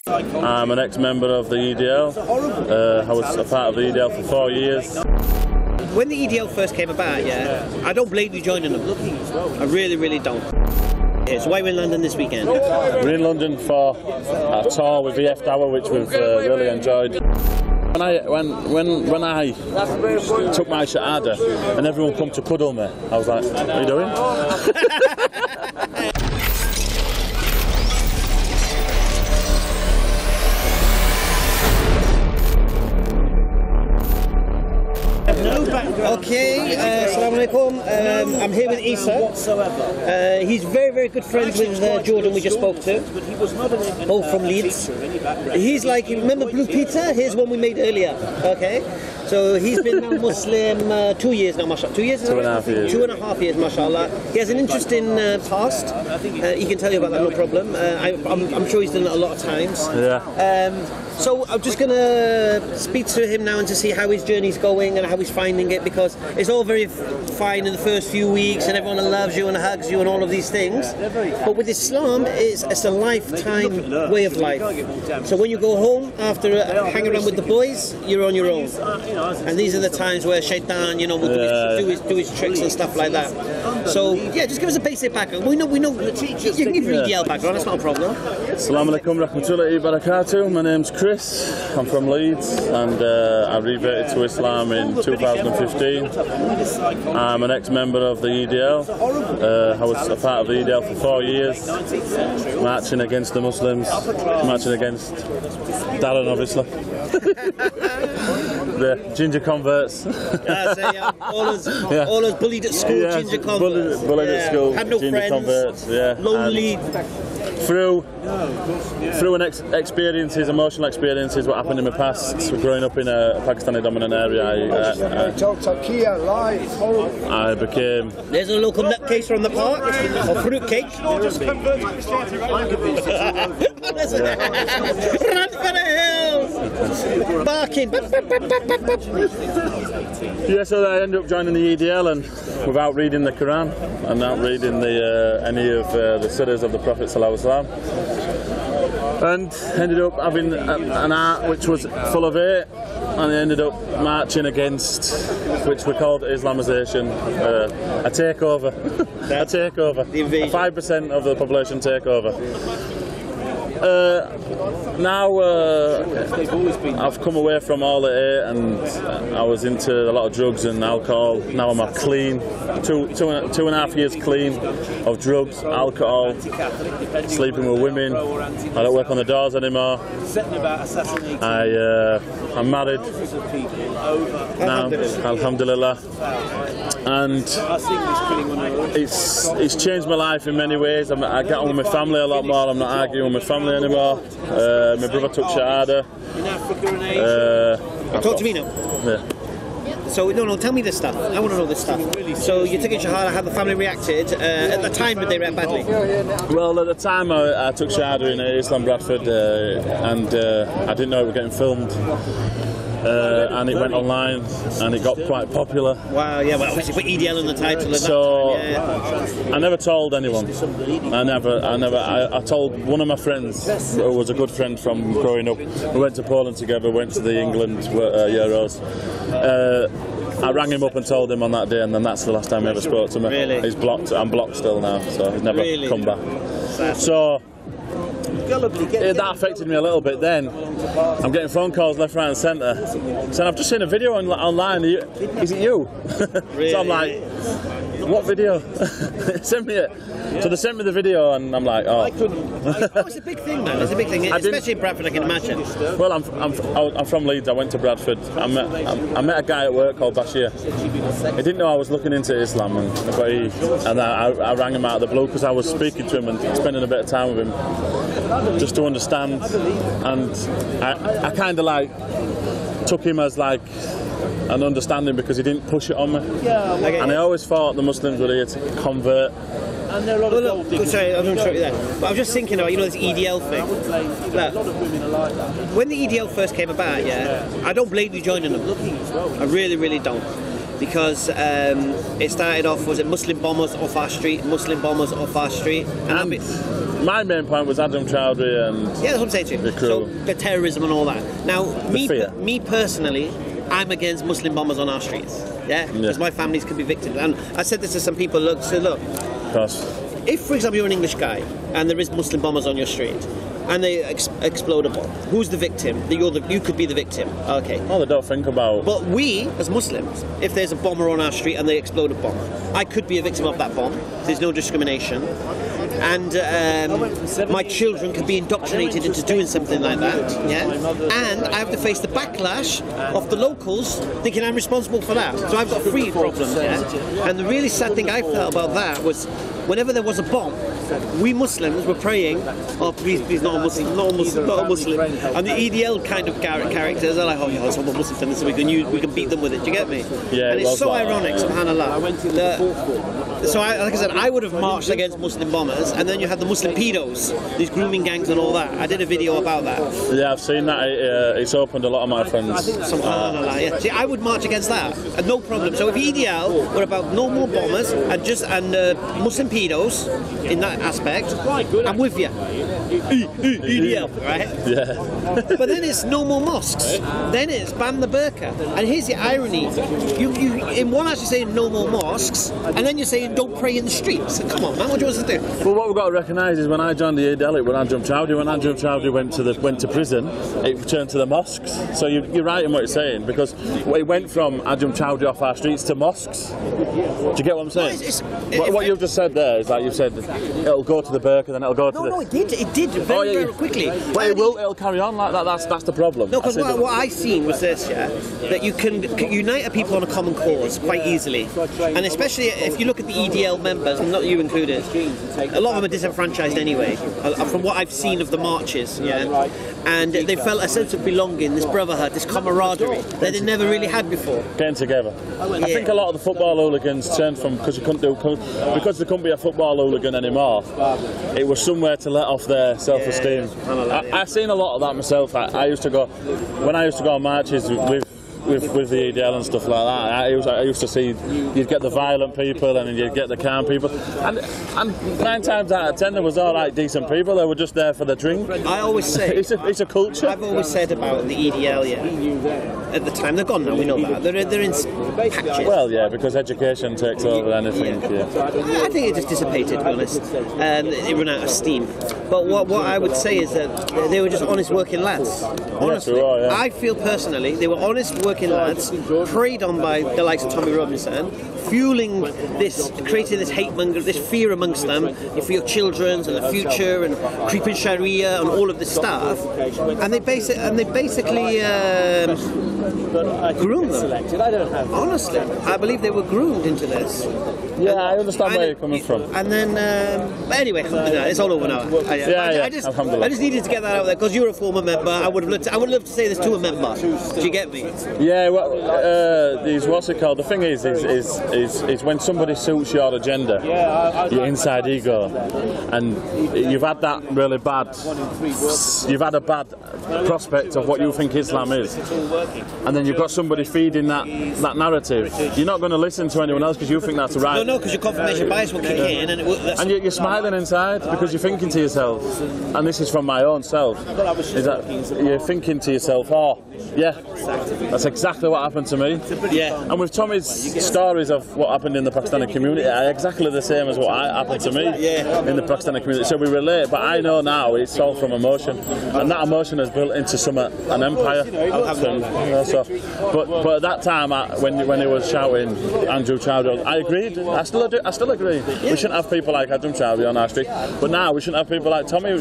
I'm an ex-member of the EDL. I was a part of the EDL for 4 years. When the EDL first came about, I don't blame you joining them. I really, really don't. So why are we in London this weekend? We're in London for a tour with EFDawah, which we've really enjoyed. When I took my shahada and everyone come to cuddle me, I was like, "What are you doing?" Okay, Assalamu alaikum. I'm here with Isa. He's very, very good friends with Jordan we just spoke to, both from Leeds. He's like, remember Blue Pizza? Here's one we made earlier. Okay, so he's been now Muslim 2 years now, mashallah. 2 years? 2.5 years. 2.5 years, mashallah. He has an interesting past. He can tell you about that, no problem. I'm sure he's done it a lot of times. Yeah. So I'm just going to speak to him now and to see how his journey's going and how he's finding it, because it's all very fine in the first few weeks and everyone loves you and hugs you and all of these things. But with Islam, it's a lifetime way of life. So when you go home after hang around with the boys, you're on your own. And these are the times where Shaitan, you know, will do his tricks and stuff like that. So yeah, just give us a basic background. We know. You can give your EDL background. That's not a problem. Assalamu alaikum rahmatullahi wa barakatuh. My name's Chris. I'm from Leeds, and I reverted to Islam in 2015. I'm an ex-member of the EDL. I was a part of the EDL for 4 years, marching against the Muslims, marching against Darren, obviously. The ginger converts. All those bullied at school, ginger converts. Bullied at school, had no ginger friends, converts. Yeah. Lonely. Through experiences, emotional experiences, what happened in my past, growing up in a Pakistani dominant area, I became... There's a local nutcase from the park, or fruit cake. Run for the hills! Barking. Yeah, so I ended up joining the EDL, and without reading the Quran and not reading any of the surahs of the Prophet ﷺ, and ended up having an art which was full of hate, and I ended up marching against, which we called Islamization, a takeover, a takeover, a 5% of the population takeover. Now I've come away from all the hate, and I was into a lot of drugs and alcohol. Now I'm clean, two and a half years clean of drugs, alcohol, sleeping with women. I don't work on the doors anymore. I'm married now, alhamdulillah, and it's changed my life in many ways. I get on with my family a lot more. I'm not arguing with my family anymore. My brother took shahada. Talk to me now. Yeah. So no, tell me this stuff. I want to know this stuff. So you took in shahada. How the family reacted? At the time, did they react badly? Well, at the time I took shahada in Islam Bradford, and I didn't know it was getting filmed. And it went online, and it got quite popular. Wow, yeah, well, obviously put EDL in the title. So I never told anyone. I told one of my friends, who was a good friend from growing up. We went to Poland together, went to the England Euros. I rang him up and told him on that day, and then that's the last time he ever spoke to me. Really? He's blocked. I'm blocked still now, so he's never come back. So that affected me a little bit. Then I'm getting phone calls left, right and centre saying, "I've just seen a video online, is it you?" Really? So I'm like, "What video?" Send me it. So they sent me the video, and I'm like, "Oh." It's a big thing, man. It's a big thing, especially in Bradford, I can imagine. Well, I'm from Leeds. I went to Bradford. I met a guy at work called Bashir. He didn't know I was looking into Islam, and I rang him out of the blue because I was speaking to him and spending a bit of time with him, just to understand. And I kind of like took him as like an understanding, because he didn't push it on me. And I always thought the Muslims were here to convert. Sorry, I'm sorry there. But I'm just thinking about, you know, this EDL thing. Look, when the EDL first came about, I don't blame you joining them. I really, really don't. because it started off, was it Muslim bombers off our street, Muslim bombers off our street? And my main point was Adam Chowdhury and yeah, that's what I'm saying to you. So the terrorism and all that. Now, me personally, I'm against Muslim bombers on our streets. Yeah, because my families could be victims. And I said this to some people. Look, if, for example, you're an English guy and there is Muslim bombers on your street, and they explode a bomb, who's the victim? You could be the victim. Okay. Oh, they don't think about. But we, as Muslims, if there's a bomber on our street and they explode a bomb, I could be a victim of that bomb. There's no discrimination. And my children could be indoctrinated into doing something like that, yeah? And I have to face the backlash of the locals thinking I'm responsible for that. So I've got three problems, yeah? And the really sad thing I felt about that was whenever there was a bomb, we Muslims were praying, oh please, not a Muslim, not a Muslim, not a Muslim. And the EDL kind of characters are like, oh yeah, someone Muslim done this, so we can beat them with it, do you get me? Yeah, and it's so ironic, subhanAllah. So, like I said, I would have marched against Muslim bombers, and then you have the Muslim pedos, these grooming gangs and all that. I did a video about that. Yeah, I've seen that. It's opened a lot of my friends. SubhanAllah, yeah. See, I would march against that, and no problem. So if EDL were about no more bombers and Muslim pedos in that aspect, I'm with you. EDL, right? Yeah. But then it's no more mosques. Then it's ban the burqa. And here's the irony: you in one actually saying no more mosques, and then you're saying don't pray in the streets. Come on, man, what do you want us to do? Well, what we've got to recognise is when I joined the EDL, when Adam Chowdhury went to prison, it turned to the mosques. So you're right in what you're saying, because it went from Adam Chowdhury off our streets to mosques. Do you get what I'm saying? What you've just said there is like you've said it'll go to the burqa, then it'll go to the... No, it did very quickly. But it'll carry on like that. That's the problem. No, because what I seen was this, yeah, that you can unite people on a common cause quite easily, and especially if you look at the EDL members, not you included, a lot of them are disenfranchised anyway, from what I've seen of the marches, yeah, and they felt a sense of belonging, this brotherhood, this camaraderie that they never really had before. Getting together. I think a lot of the football hooligans turned from because there couldn't be a football hooligan anymore. It was somewhere to let off their self-esteem. I've seen a lot of that myself. I used to go on marches with the EDL and stuff like that. I used to see you'd get the violent people and you'd get the calm people, and 9 times out of 10 there was all right decent people. They were just there for the drink. I always say it's a culture. I've always said about the EDL, yeah. At the time they're gone now, we know that they're in patches. Well, yeah, because education takes over anything. Yeah. I think it just dissipated, to be honest. It ran out of steam. But what I would say is that they were just honest working lads. Honestly, yeah. I feel personally they were honest working lads, preyed on by the likes of Tommy Robinson, fueling this, creating this hate monger, this fear amongst them for your children and the future, and creeping Sharia and all of this stuff. And they basically groomed them. Honestly, I believe they were groomed into this. Yeah, I understand where you're coming from. And then, but anyway, it's all over now. I just needed to get that out there because you're a former member. I would love to say this to a member. Do you get me? Yeah. Well, what's it called? The thing is when somebody suits your agenda, your inside ego, and you've had that really bad. You've had a bad prospect of what you think Islam is, and then you've got somebody feeding that narrative. You're not going to listen to anyone else because you think that's right. No, because your confirmation bias will kick in, and you're smiling inside because you're thinking to yourself, and this is from my own self, is that you're thinking to yourself, oh, yeah, that's exactly what happened to me. Yeah. And with Tommy's stories of what happened in the Pakistani community are exactly the same as what happened to me in the Pakistani community. So we relate, but I know now it's all from emotion, and that emotion has built into an empire. But at that time, when he was shouting Andrew Chowdhury, I agreed. I still agree. Yeah. We shouldn't have people like Adam Chowdhury on our street, but now we shouldn't have people like Tommy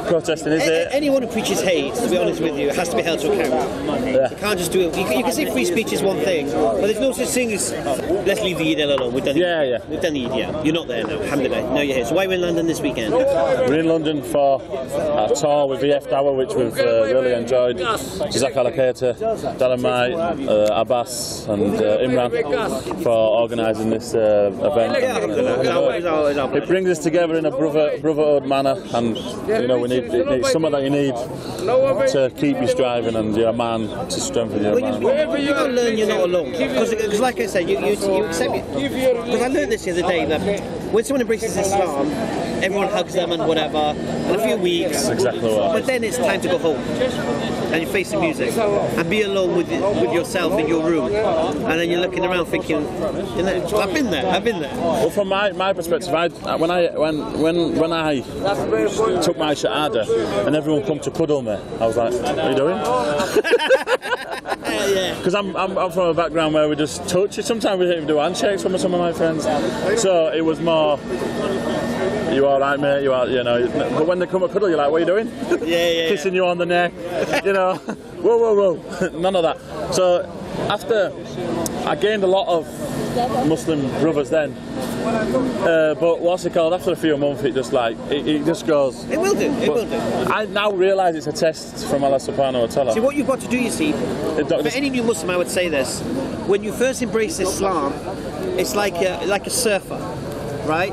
protesting his hate. Anyone who preaches hate, to be honest with you, has to be held to account. Yeah. You can't just do it. You can say free speech is one thing, but there's no such thing as let's leave the EDL alone. We've done We've done the EDL. You're not there now, alhamdulillah. Now you're here. So why are we in London this weekend? We're in London for a tour with EFDawah, which we've really enjoyed. Jazak al Khair, Dalamai, Abbas and Imran for organising this event. It brings us together in a brotherhood manner, and we need it's something that you need to keep you striving and you're a man to strengthen your man. You gotta learn you're not alone, because like I said, you accept it. Because I learned this the other day that when someone embraces Islam, everyone hugs them and whatever, and a few weeks. That's exactly what. But then it's time to go home, and you face the music, and be alone with yourself in your room, and then you're looking around thinking, I've been there. Well, from my perspective, when I took my shahada and everyone come to cuddle me, I was like, what are you doing? Because I'm from a background where we just touch it. Sometimes we don't even do handshakes with some of my friends. So it was more, you all right, mate? You are, But when they come to cuddle, you're like, what are you doing? Kissing you on the neck, whoa. None of that. So after, I gained a lot of Muslim brothers then. But what's it called? After a few months, it just goes. It will do. I now realise it's a test from Allah Subhanahu wa Taala. See, what you've got to do, you see, for any new Muslim, I would say this: when you first embrace Islam, it's like a surfer, right?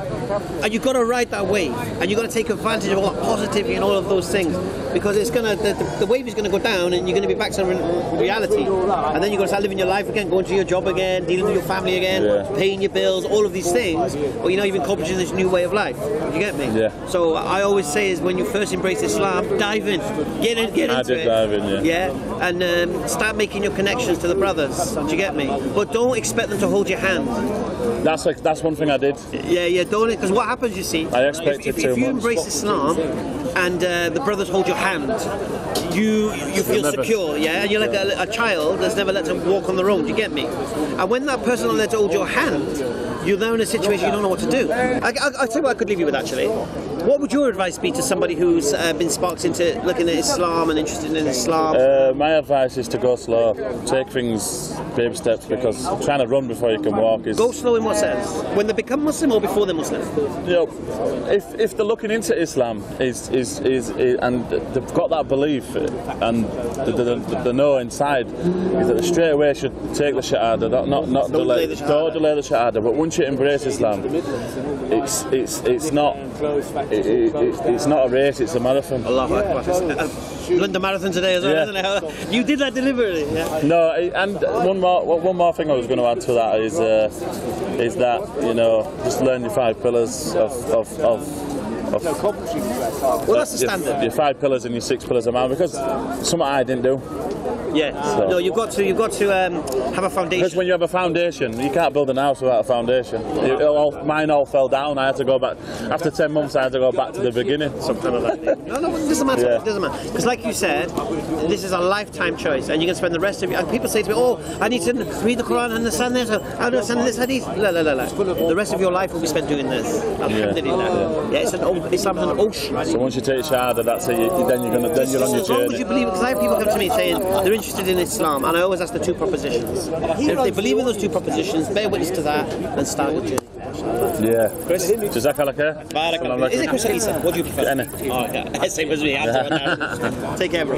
And you've got to ride that wave, and you've got to take advantage of all that positivity and all of those things, because it's the wave is gonna go down, and you're gonna be back to reality, and then you're gonna start living your life again, going to your job again, dealing with your family again, paying your bills, all of these things. But you're not even accomplishing this new way of life. You get me? Yeah. So I always say is when you first embrace Islam, dive in, get into it. Dive in, and start making your connections to the brothers. Do you get me? But don't expect them to hold your hand. That's one thing I did. Yeah, don't. Because what happens, you see, I expected if you embrace Islam and the brothers hold your hand, you feel secure, and you're like a child that's never let them walk on their own. Do you get me? And when that person lets hold your hand, you're now in a situation you don't know what to do. I'll tell you what I could leave you with, actually. What would your advice be to somebody who's been sparked into looking at Islam and interested in Islam? My advice is to go slow. Take things baby steps, because trying to run before you can walk is... Go slow in what sense? When they become Muslim or before they're Muslim? If they're looking into Islam and they've got that belief and the know inside is that they straight away should take the shahada, not delay the shahada. But once you embrace Islam, it's not a race, it's a marathon. Allahu Akbar. London Marathon today as well, isn't it? You did that deliberately. No, and one more thing I was going to add to that is that just learn your 5 pillars of well, that's the standard. Your 5 pillars and your 6 pillars of man, because something I didn't do. No, you've got to have a foundation. Because when you have a foundation, you can't build a house without a foundation. Mine all fell down. I had to go back after 10 months. I had to go back to the beginning. Something like that. No, it doesn't matter. It doesn't matter. Because, like you said, this is a lifetime choice, and you can spend the rest of your. And people say to me, "Oh, I need to read the Quran and understand this. I don't understand this hadith." La. The rest of your life will be spent doing this. Alhamdulillah. Islam is an ocean. So once you take shahada, that's it. Then you're on your journey. As long as you believe, because I have people come to me saying they're interested in Islam, and I always ask the 2 propositions. And if they believe in those 2 propositions, bear witness to that, and start your journey. Yeah. Chris? Jazakallah khair. Is it Chris or Isa? What do you prefer? Any. Same as me. Take care, bro.